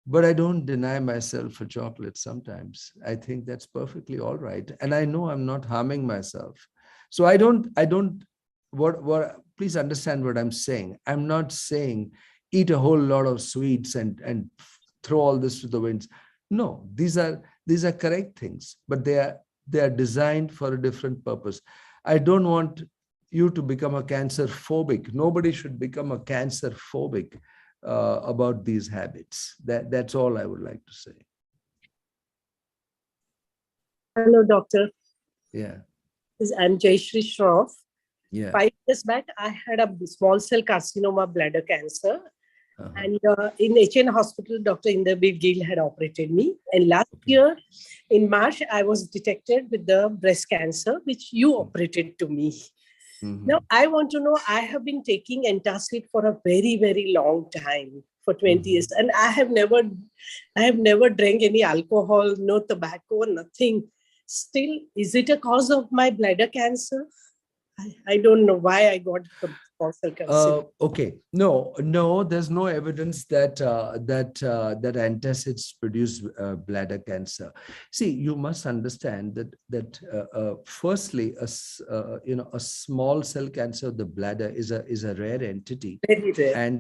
but I don't deny myself for chocolate sometimes. I think that's perfectly all right. And I know I'm not harming myself. So please understand what I'm saying. I'm not saying eat a whole lot of sweets and throw all this to the winds. No, these are correct things, but they are designed for a different purpose. I don't want you to become a cancer phobic. Nobody should become a cancer phobic about these habits. That's all I would like to say. Hello, doctor. Yeah. I'm Jayashree Shroff. Yeah. 5 years back, I had a small cell carcinoma bladder cancer. And in HN Hospital, Dr. Inderpreet Gill had operated me. And last year, in March, I was detected with the breast cancer, which you operated to me. Now, I want to know, I have been taking antacid for a very, very long time, for 20 years. And I have never drank any alcohol, no tobacco, nothing. Still, is it a cause of my bladder cancer? I don't know why I got the small cell carcinoma. Okay, no, there's no evidence that that antacids produce bladder cancer. See, you must understand that firstly, a small cell cancer of the bladder is a rare entity, very rare,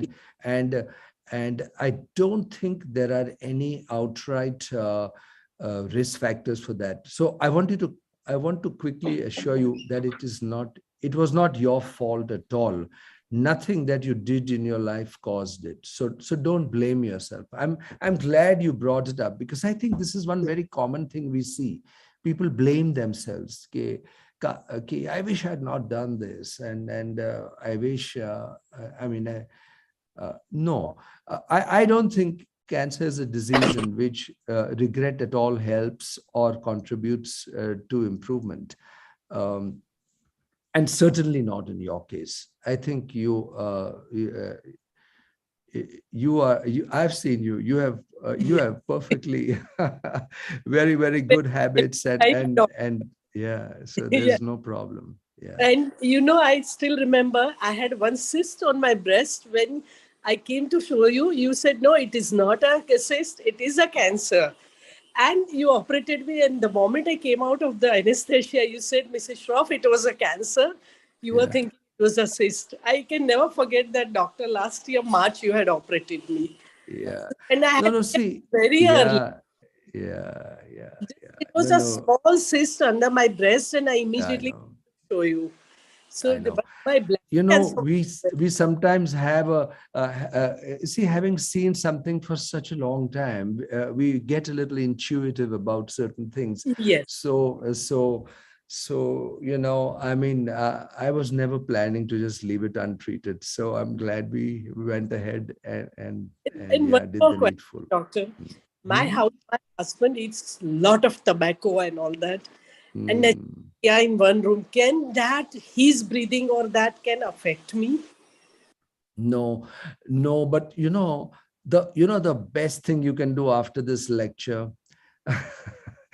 and I don't think there are any outright risk factors for that. So I want to quickly assure you that it was not your fault at all. Nothing that you did in your life caused it. So don't blame yourself. I'm glad you brought it up, because I think this is one very common thing we see. People blame themselves. Okay, I wish I had not done this, and I wish. No, I don't think cancer is a disease in which regret at all helps or contributes to improvement. And certainly not in your case. I think I've seen you. You have perfectly very, very good habits, and yeah. So there's no problem. Yeah. And I still remember I had one cyst on my breast. When I came to show you, you said, no, it is not a cyst, it is a cancer. And you operated me. And the moment I came out of the anesthesia, you said, Mrs. Shroff, it was a cancer. You were thinking it was a cyst. I can never forget that, doctor. Last year, March, you had operated me. Yeah. And I had see, very early. Yeah. It was a small cyst under my breast, and I immediately show you. So my blood we sometimes have having seen something for such a long time, we get a little intuitive about certain things. Yes. So I mean, I was never planning to just leave it untreated. So I'm glad we went ahead and did the needful. Doctor, my husband eats a lot of tobacco and all that. And in one room, can that his breathing or that can affect me? No, but the best thing you can do after this lecture.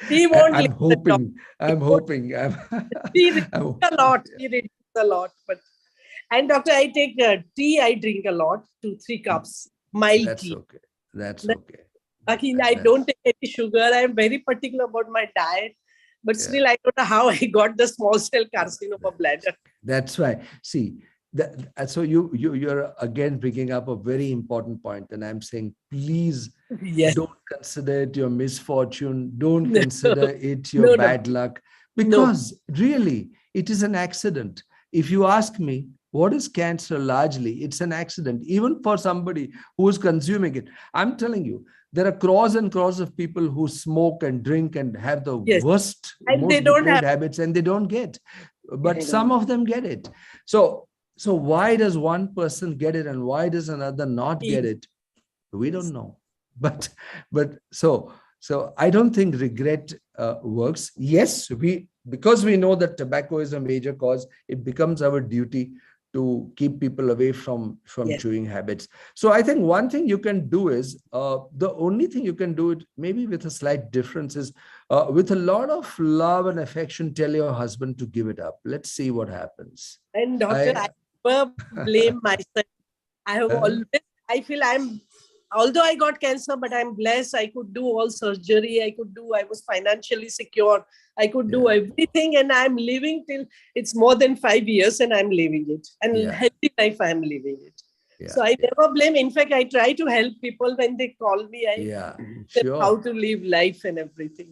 He won't. I'm hoping. He reads a lot. He reads a lot, but And doctor, I take tea. I drink a lot, 2-3 cups, mild That's tea. okay. That's okay. Lucky I don't take any sugar. I am very particular about my diet, but still I don't know how I got the small cell carcinoma bladder. That's why. See, so you're again bringing up a very important point, and I'm saying, please Yes. don't consider it your misfortune. Don't No. consider it your No, bad luck, because really it is an accident. If you ask me, what is cancer? Largely, it's an accident, even for somebody who is consuming it. I'm telling you, there are crores and crores of people who smoke and drink and have the Yes. worst, And most they don't depraved have. habits, and they don't get. But some of them get it. So why does one person get it and why does another not get it? We don't know. But so I don't think regret works. Yes, because we know that tobacco is a major cause, it becomes our duty to keep people away from Yes. chewing habits. So I think one thing you can do is, the only thing you can do it maybe with a slight difference is, with a lot of love and affection, tell your husband to give it up. Let's see what happens. And doctor, I never blame myself. I have always, I feel although I got cancer, but I'm blessed. I could do all surgery. I was financially secure. I could do everything, and I'm living till it's more than 5 years, and I'm living it. And healthy life, I'm living it. So I never blame. In fact, I try to help people when they call me. I tell them how to live life and everything.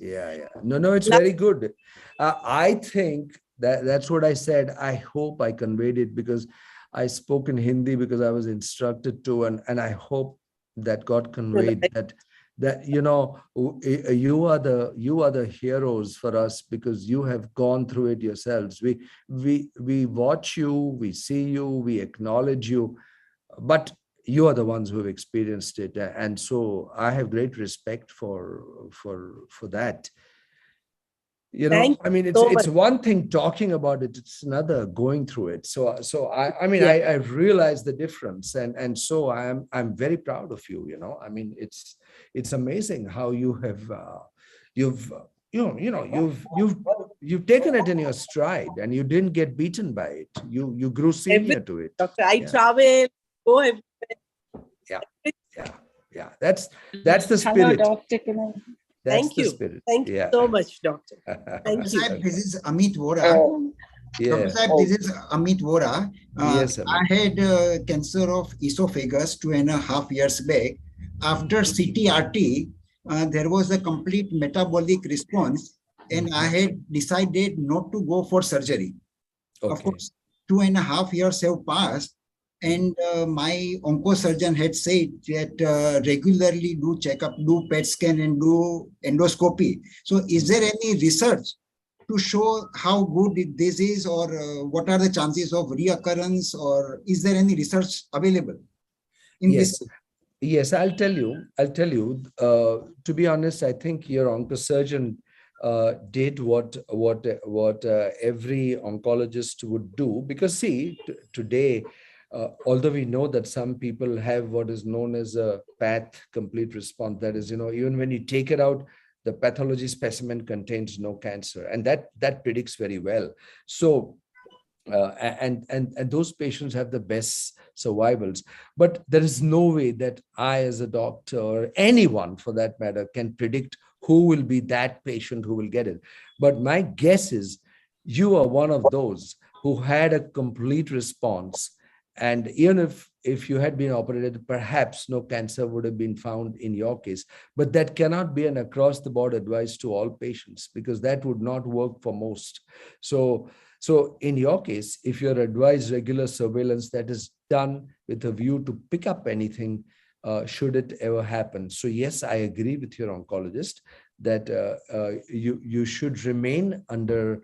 No, it's very good. I think that's what I said. I hope I conveyed it, because I spoke in Hindi because I was instructed to, and I hope that got conveyed, that you are the heroes for us, because you have gone through it yourselves. We watch you, we see you, we acknowledge you, but you are the ones who have experienced it, and so I have great respect for that. I mean, it's one thing talking about it, it's another going through it. So I've realized the difference, and so I'm very proud of you. I mean, it's amazing how you have you've taken it in your stride, and you didn't get beaten by it. You grew senior to it. Doctor, I travel, go everywhere. That's the spirit. Hello, Dr. Thank you. Thank you so much, doctor. Thank you. This is Amit Vora. This is Amit Vora. Yes, I had cancer of esophagus 2.5 years back. After CT-RT, there was a complete metabolic response, and I had decided not to go for surgery. Of course, 2.5 years have passed, and my oncosurgeon had said that regularly do checkup, do PET scan, and do endoscopy. So is there any research to show how good this is, or what are the chances of reoccurrence, or is there any research available in this? Yes, I'll tell you. To be honest, I think your oncosurgeon did what every oncologist would do, because see, today, although we know that some people have what is known as a path complete response, that is, even when you take it out, the pathology specimen contains no cancer, and that predicts very well. So and those patients have the best survivals. But there is no way that I, as a doctor, or anyone for that matter, can predict who will be that patient who will get it. But my guess is you are one of those who had a complete response. And even if you had been operated, perhaps no cancer would have been found in your case. But that cannot be an across-the-board advice to all patients, because that would not work for most. So in your case, if you're advised regular surveillance, that is done with a view to pick up anything, should it ever happen. So yes, I agree with your oncologist that you should remain under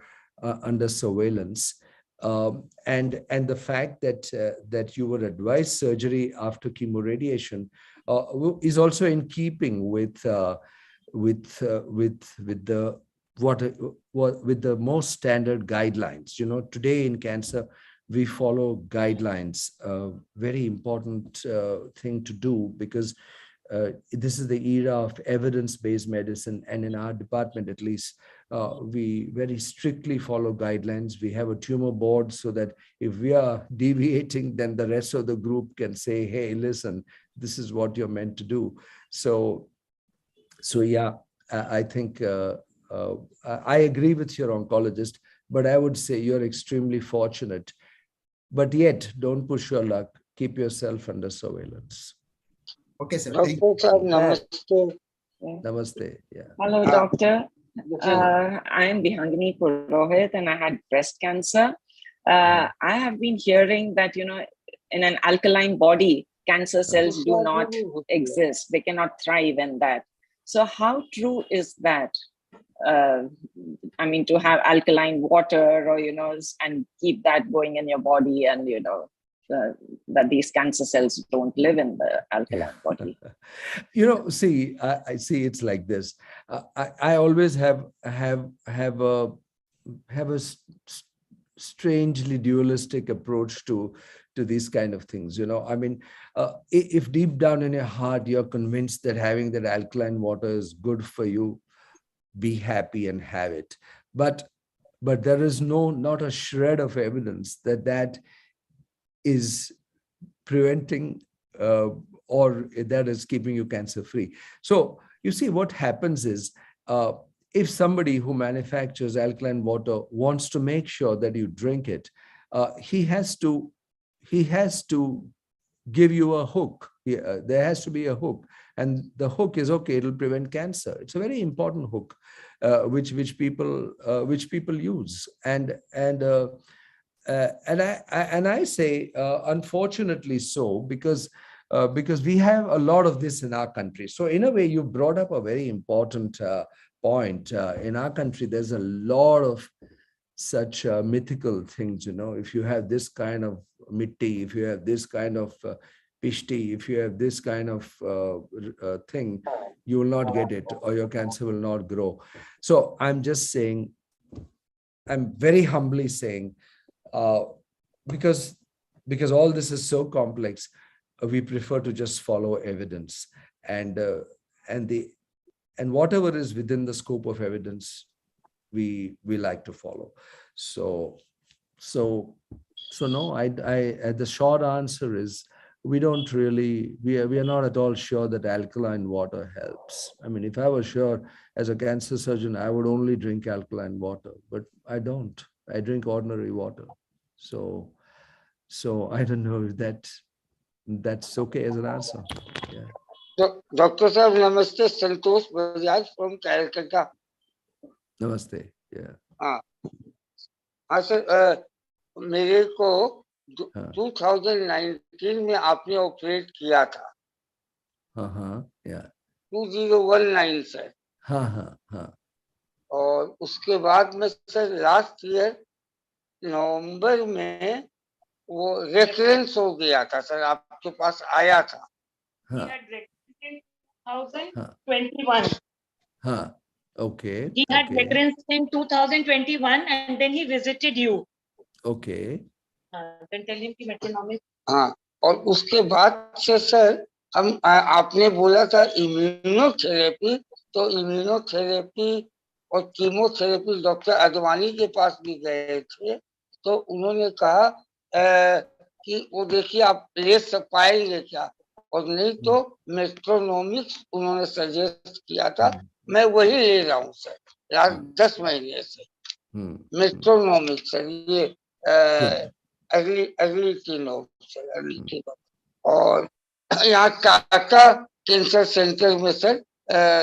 surveillance. And the fact that you were advised surgery after chemoradiation is also in keeping with the most standard guidelines. Today in cancer, we follow guidelines, very important thing to do, because this is the era of evidence-based medicine, and in our department at least, we very strictly follow guidelines. We have a tumor board so that if we are deviating, then the rest of the group can say, hey, listen, this is what you're meant to do. So yeah, I think I agree with your oncologist, but I would say you're extremely fortunate. But yet, don't push your luck. Keep yourself under surveillance. Okay, sir. Doctor sir, namaste. Namaste. Yeah. Hello, doctor. I am Bihangini Purohit and I had breast cancer. I have been hearing that, you know, in an alkaline body, cancer cells do not exist. They cannot thrive in that. So how true is that? I mean, to have alkaline water or, you know, and keep that going in your body and, you know, that these cancer cells don't live in the alkaline body. You know, see, I see it's like this. I always have a strangely dualistic approach to these kind of things. You know, I mean, if deep down in your heart you're convinced that having that alkaline water is good for you, be happy and have it. But there is not a shred of evidence that is preventing or that is keeping you cancer free. So you see, what happens is, if somebody who manufactures alkaline water wants to make sure that you drink it, he has to give you a hook. There has to be a hook, and the hook is, okay, it'll prevent cancer. It's a very important hook, which people use, and I say, unfortunately so, because we have a lot of this in our country. So in a way, you brought up a very important point. In our country, there's a lot of such mythical things. You know, if you have this kind of mitti, if you have this kind of pishti, if you have this kind of thing, you will not get it, or your cancer will not grow. So I'm just saying, I'm very humbly saying, because all this is so complex, we prefer to just follow evidence, and whatever is within the scope of evidence, we like to follow. So no, I the short answer is, we don't really, we are not at all sure that alkaline water helps. I mean, if I was sure as a cancer surgeon, I would only drink alkaline water, but I don't. I drink ordinary water. So I don't know if that's okay as an answer. Yeah. So, Doctor sir, namaste. Santosh Bajaj from Calcutta. Namaste. Yeah. हाँ sir, मेरे को 2019 में आपने operate किया था. Yeah. 2019 sir. हाँ. और उसके बाद में सर लास्ट ईयर नवंबर में वो रेफरेंस हो गया था सर, आपके पास आया था. 2021. Okay. He had recurrence in 2021 and then he visited you. Okay. Then tell him कि metronomics. हाँ, और उसके बाद से सर हम आपने बोला था इम्यूनोथेरेपी, तो इम्यूनोथेरेपी और कीमोथेरेपी डॉक्टर अडवाणी के पास भी गए थे, तो उन्होंने कहा कि वो देखिए आप ले पाएंगे क्या, और नहीं तो मेट्रोनोमिक्स उन्होंने सजेस्ट किया था. मैं वही ले रहा हूँ सर लास्ट 10 महीने से, मेट्रोनोमिक्स सर. ये अगली तीनों सर, अगली तीनों. और यहाँ टाटा कैंसर सेंटर में सर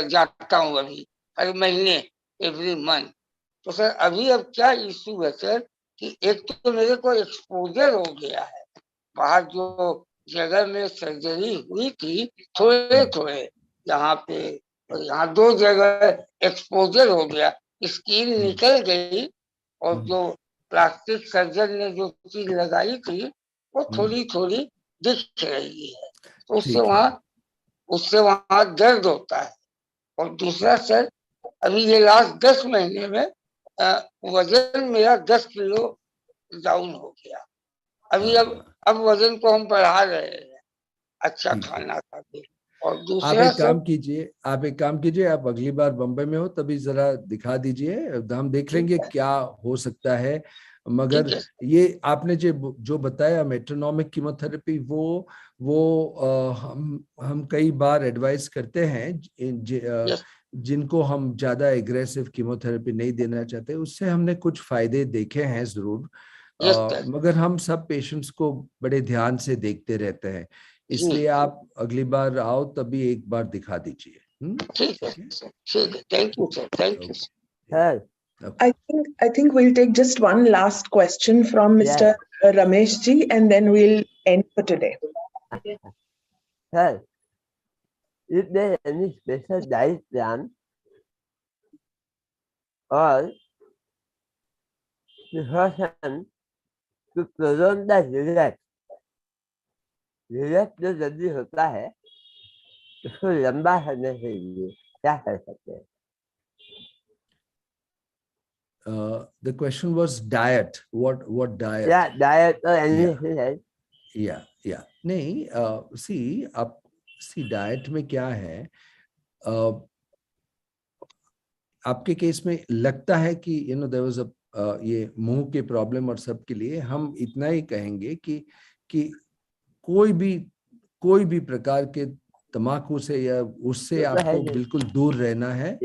जाता हूँ अभी हर महीने, एवरी मंथ. तो सर अभी अब क्या इशू है सर कि एक तो मेरे को एक्सपोजर हो गया है, बाहर जो जगह में सर्जरी हुई थी थोड़े यहाँ पे, और यहाँ 2 जगह एक्सपोजर हो गया, स्किन निकल गई, और जो प्लास्टिक सर्जन ने जो चीज लगाई थी वो थोड़ी दिख रही है, तो उससे वहां दर्द होता है. और दूसरा सर अभी ये लास्ट 10 महीने में वजन मेरा 10 किलो डाउन हो गया. अभी अब वजन को हम बढ़ा रहे हैं, अच्छा खाना खा के. और आप दूसरा एक काम कीजिए, आप अगली बार बम्बई में हो तभी जरा दिखा दीजिए, हम देख लेंगे क्या हो सकता है। मगर ये आपने जो बताया मेट्रोनोमिक कीमोथेरेपी, वो हम कई बार एडवाइस करते हैं जिनको हम ज्यादा एग्रेसिव कीमोथेरेपी नहीं देना चाहते, उससे हमने कुछ फायदे देखे हैं जरूर। मगर हम सब पेशेंट्स को बड़े ध्यान से देखते रहते हैं, इसलिए आप अगली बार आओ तभी एक बार दिखा दीजिए। ठीक है सर, ठीक है, thank you sir, thank you sir. I think we'll take just one last question from Mr. Ramesh ji, and then we'll end for today. Sir, is there any special diet plan or precaution to prolong the relapse? Relapse जो जल्दी होता है उसको लंबा करने के लिए क्या कर सकते हैं? The question was diet. What diet? Yeah, diet or anything else. Yeah. नहीं, see diet में क्या है, आपके केस में लगता है कि there was ये मुंह के प्रॉब्लम और सब के लिए हम इतना ही कहेंगे कि कोई भी प्रकार के तम्बाकू से या उससे आपको बिल्कुल दूर रहना है।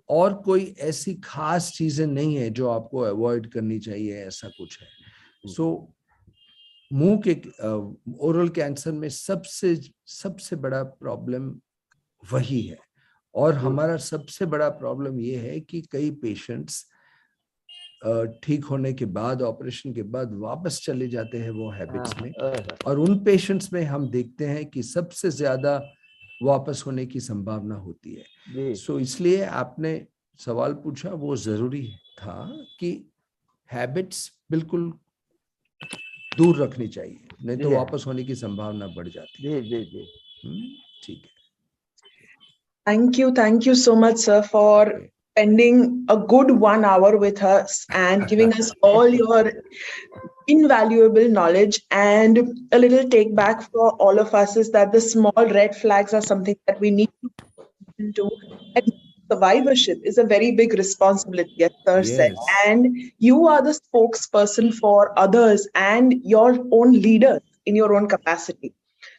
और कोई ऐसी खास चीजें नहीं है जो आपको अवॉइड करनी चाहिए, ऐसा कुछ है। सो मुंह के ओरल कैंसर में सबसे बड़ा प्रॉब्लम वही है। और हमारा सबसे बड़ा प्रॉब्लम ये है कि कई पेशेंट्स ठीक होने के बाद, ऑपरेशन के बाद वापस चले जाते हैं वो हैबिट्स में, और उन पेशेंट्स में हम देखते हैं कि सबसे ज्यादा वापस होने की संभावना होती है। सो इसलिए आपने सवाल पूछा, वो जरूरी था कि हैबिट्स बिल्कुल दूर रखनी चाहिए, नहीं तो वापस होने की संभावना बढ़ जाती है। ठीक है। Thank you so much, sir, for spending a good 1 hour with us and giving us all your invaluable knowledge. And a little take back for all of us is that the small red flags are something that we need to do. And survivorship is a very big responsibility, as sir said. And you are the spokesperson for others and your own leaders in your own capacity.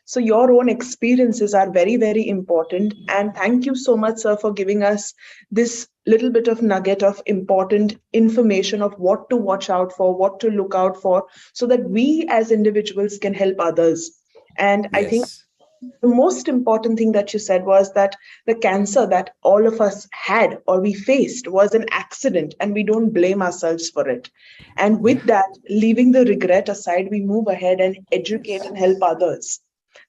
So your own experiences are very, very important. And thank you so much, sir, for giving us this little bit of nugget of important information of what to watch out for, what to look out for, so that we as individuals can help others. And I think the most important thing that you said was that the cancer that all of us had or we faced was an accident, and we don't blame ourselves for it. And with that, leaving the regret aside, we move ahead and educate and help others.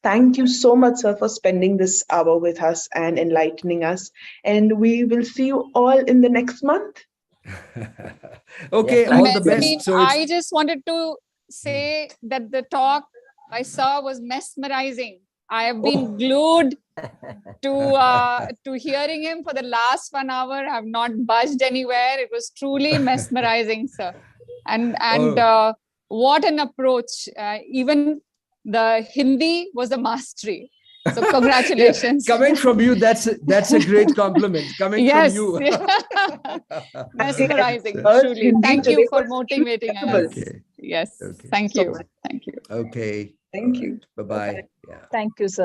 Thank you so much, sir, for spending this hour with us and enlightening us. And we will see you all in the next month. Okay, all the best. So I just wanted to say that the talk I saw was mesmerizing. I have been glued to hearing him for the last 1 hour. I have not budged anywhere. It was truly mesmerizing, sir. And what an approach. Even the Hindi was a mastery. So congratulations. Coming from you, that's a great compliment. Coming from you. Mesmerizing, truly. Thank you for motivating us. Okay. Yes. Thank you. Thank you. Okay. Thank you. Bye-bye. Thank you, sir.